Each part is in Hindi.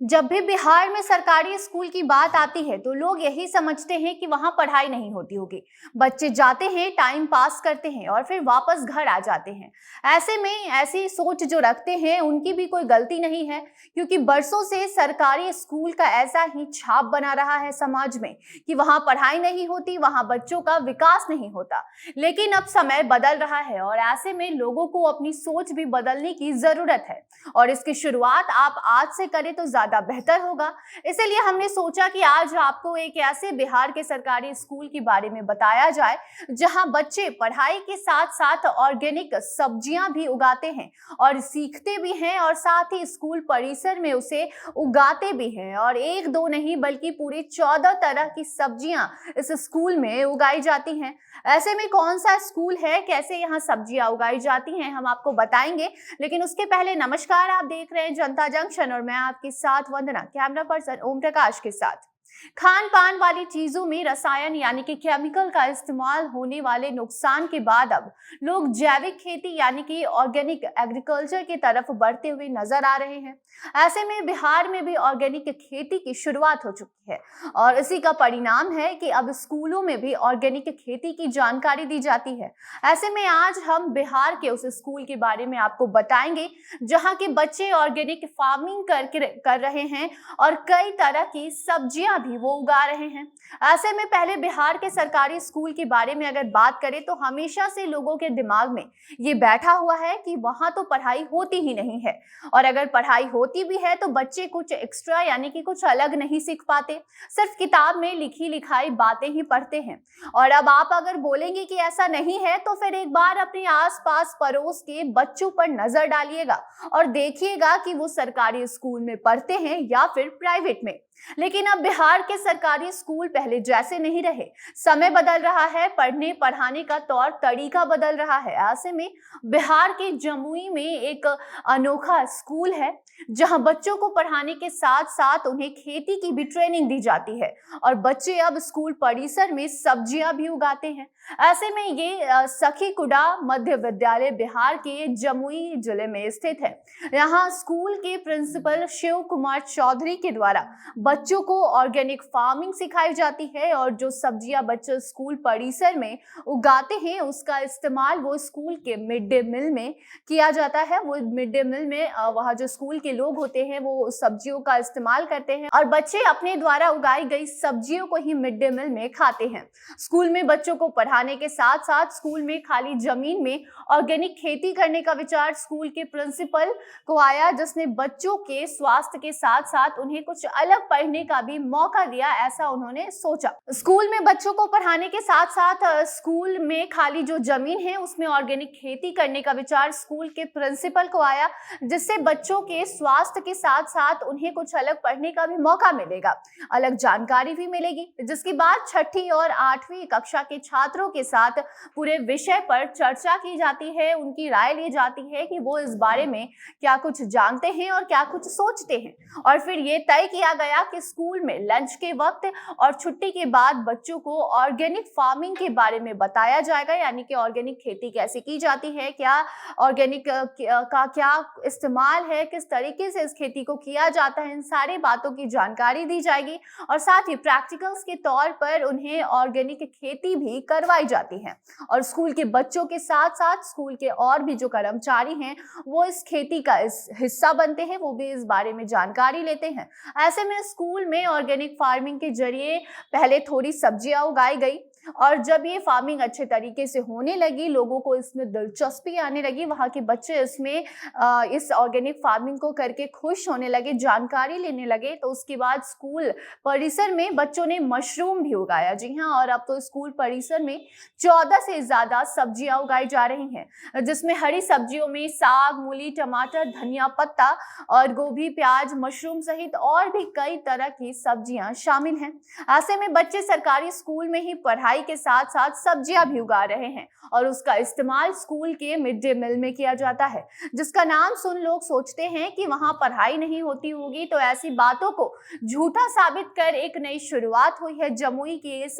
जब भी बिहार में सरकारी स्कूल की बात आती है तो लोग यही समझते हैं कि वहां पढ़ाई नहीं होती होगी। बच्चे जाते हैं, टाइम पास करते हैं और फिर वापस घर आ जाते हैं। ऐसे में ऐसी सोच जो रखते हैं उनकी भी कोई गलती नहीं है, क्योंकि बरसों से सरकारी स्कूल का ऐसा ही छाप बना रहा है समाज में कि वहां पढ़ाई नहीं होती, वहां बच्चों का विकास नहीं होता। लेकिन अब समय बदल रहा है और ऐसे में लोगों को अपनी सोच भी बदलने की जरूरत है, और इसकी शुरुआत आप आज से करें तो ज्यादा बेहतर होगा। इसीलिए हमने सोचा कि आज आपको एक ऐसे बिहार के सरकारी स्कूल के बारे में बताया जाए जहां बच्चे पढ़ाई के साथ साथ ऑर्गेनिक सब्जियां भी उगाते हैं और सीखते भी हैं, और साथ ही स्कूल परिसर में उसे उगाते भी हैं। और एक दो नहीं बल्कि पूरे 14 तरह की सब्जियां इस स्कूल में उगाई जाती हैं। ऐसे में कौन सा स्कूल है, कैसे यहाँ सब्जियां उगाई जाती हैं, हम आपको बताएंगे। लेकिन उसके पहले नमस्कार, आप देख रहे हैं जनता जंक्शन और मैं आपके साथ वंदना, कैमरा पर्सन ओम प्रकाश के साथ। खान पान वाली चीजों में रसायन यानी कि केमिकल का इस्तेमाल होने वाले नुकसान के बाद अब लोग जैविक खेती यानी कि ऑर्गेनिक एग्रीकल्चर की तरफ बढ़ते हुए नजर आ रहे हैं। ऐसे में बिहार में भी ऑर्गेनिक खेती की शुरुआत हो चुकी है और इसी का परिणाम है कि अब स्कूलों में भी ऑर्गेनिक खेती की जानकारी दी जाती है। ऐसे में आज हम बिहार के उस स्कूल के बारे में आपको बताएंगे जहां के बच्चे ऑर्गेनिक फार्मिंग कर रहे हैं और कई तरह की सब्जियां भी वो उगा रहे हैं। ऐसे में पहले बिहार के सरकारी स्कूल के बारे में अगर बात करें तो हमेशा से लोगों के दिमाग में ये बैठा हुआ है कि वहां तो पढ़ाई होती ही नहीं है, और अगर पढ़ाई होती भी है तो बच्चे कुछ एक्स्ट्रा यानी कि कुछ अलग नहीं सीख पाते, सिर्फ किताब में लिखी लिखाई बातें ही पढ़ते हैं। और अब आप अगर बोलेंगे कि ऐसा नहीं है तो फिर एक बार अपने आसपास पड़ोस के बच्चों पर नजर डालिएगा और देखिएगा कि वो सरकारी स्कूल में पढ़ते हैं या फिर प्राइवेट में। लेकिन अब बिहार के सरकारी स्कूल पहले जैसे नहीं रहे। समय बदल रहा है, पढ़ने पढ़ाने का तौर तरीका बदल रहा है। ऐसे में बिहार के जमुई में एक अनोखा स्कूल है जहां बच्चों को पढ़ाने के साथ साथ उन्हें खेती की भी ट्रेनिंग दी जाती है और बच्चे अब स्कूल परिसर में सब्जियां भी उगाते हैं। ऐसे में ये सखीकुडा मध्य विद्यालय बिहार के जमुई जिले में स्थित है। यहाँ स्कूल के प्रिंसिपल शिव कुमार चौधरी के द्वारा बच्चों को ऑर्गेनिक फार्मिंग सिखाई जाती है और जो सब्जियां बच्चे स्कूल परिसर में उगाते हैं उसका इस्तेमाल वो स्कूल के मिड डे मील में किया जाता है। वो मिड डे मील में वहाँ जो स्कूल के लोग होते हैं वो सब्जियों का इस्तेमाल करते हैं और बच्चे अपने द्वारा उगाई गई सब्जियों को ही मिड डे मील में खाते हैं। स्कूल में बच्चों को पढ़ाने के साथ साथ स्कूल में खाली जमीन में ऑर्गेनिक खेती करने का विचार स्कूल के प्रिंसिपल को आया, जिसने बच्चों के स्वास्थ्य के साथ साथ उन्हें कुछ अलग पढ़ने का भी मौका दिया, ऐसा उन्होंने सोचा। स्कूल में बच्चों को पढ़ाने के साथ साथ स्कूल में खाली जो जमीन है उसमें ऑर्गेनिक खेती करने का विचार स्कूल के प्रिंसिपल को आया, जिससे बच्चों के स्वास्थ्य के साथ साथ उन्हें कुछ अलग पढ़ने का भी मौका मिलेगा, अलग जानकारी भी मिलेगी। जिसके बाद 6ठी और 8वीं कक्षा के छात्रों के साथ पूरे विषय पर चर्चा की जाती है, उनकी राय ली जाती है कि वो इस बारे में क्या कुछ जानते हैं और क्या कुछ सोचते हैं। और फिर ये तय किया गया कि स्कूल में लंच के वक्त और छुट्टी के बाद बच्चों को ऑर्गेनिक फार्मिंग के बारे में बताया जाएगा, यानी कि ऑर्गेनिक खेती कैसे की जाती है, क्या ऑर्गेनिक का क्या इस्तेमाल है, किस तरीके से इस खेती को किया जाता है, इन सारी बातों की जानकारी दी जाएगी। और साथ ही प्रैक्टिकल्स के तौर पर उन्हें ऑर्गेनिक खेती भी करवाई जाती है और स्कूल के बच्चों के साथ साथ स्कूल के और भी जो कर्मचारी हैं वो इस खेती का इस हिस्सा बनते हैं, वो भी इस बारे में जानकारी लेते हैं। ऐसे में स्कूल में ऑर्गेनिक फार्मिंग के जरिए पहले थोड़ी सब्जियां उगाई गई और जब ये फार्मिंग अच्छे तरीके से होने लगी, लोगों को इसमें दिलचस्पी आने लगी, वहाँ के बच्चे इसमें इस ऑर्गेनिक फार्मिंग को करके खुश होने लगे, जानकारी लेने लगे, तो उसके बाद स्कूल परिसर में बच्चों ने मशरूम भी उगाया। जी हाँ, और अब तो स्कूल परिसर में 14 से ज्यादा सब्जियां उगाई जा रही हैं, जिसमें हरी सब्जियों में साग, मूली, टमाटर, धनिया पत्ता और गोभी, प्याज, मशरूम सहित और भी कई तरह की सब्जियां शामिल हैं। ऐसे में बच्चे सरकारी स्कूल में ही पढ़ाई पढ़ाई के साथ साथ सब्जियां भी उगा रहे हैं और उसका इस्तेमाल स्कूल के मिड डे मील में किया जाता है, जिसका नाम सुन लोग सोचते हैं कि वहां पढ़ाई नहीं होती होगी। तो ऐसी बातों को झूठा साबित कर एक नई शुरुआत हुई है जमुई के इस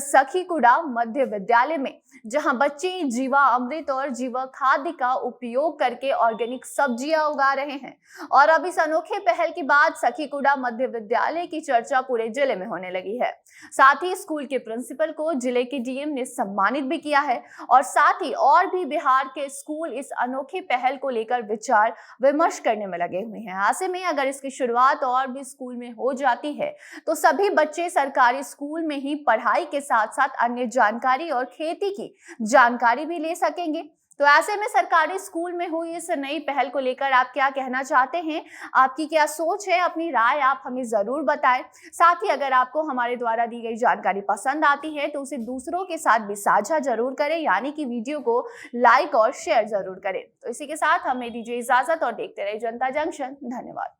सखीकुड़ा मध्य विद्यालय में, जहां बच्चे जीवा अमृत और जीवा खाद्य का उपयोग करके ऑर्गेनिक सब्जियां उगा रहे हैं। और अब इस अनोखे पहल के बाद सखीकुड़ा मध्य विद्यालय की चर्चा पूरे जिले में होने लगी है। साथ ही स्कूल के प्रिंसिपल को जिले के डीएम ने सम्मानित भी किया है और साथ ही और भी बिहार के स्कूल इस अनोखे पहल को लेकर विचार विमर्श करने में लगे हुए हैं। ऐसे में अगर इसकी शुरुआत और भी स्कूल में हो जाती है तो सभी बच्चे सरकारी स्कूल में ही पढ़ाई के साथ साथ अन्य जानकारी और खेती की जानकारी भी ले सकेंगे। तो ऐसे में सरकारी स्कूल में हुई इस नई पहल को लेकर आप क्या कहना चाहते हैं? आपकी क्या सोच है? अपनी राय आप हमें जरूर बताएं। साथ ही अगर आपको हमारे द्वारा दी गई जानकारी पसंद आती है तो उसे दूसरों के साथ भी साझा जरूर करें, यानी कि वीडियो को लाइक और शेयर जरूर करें। तो इसी के साथ हमें दीजिए इजाजत और देखते रहिए जनता जंक्शन। धन्यवाद।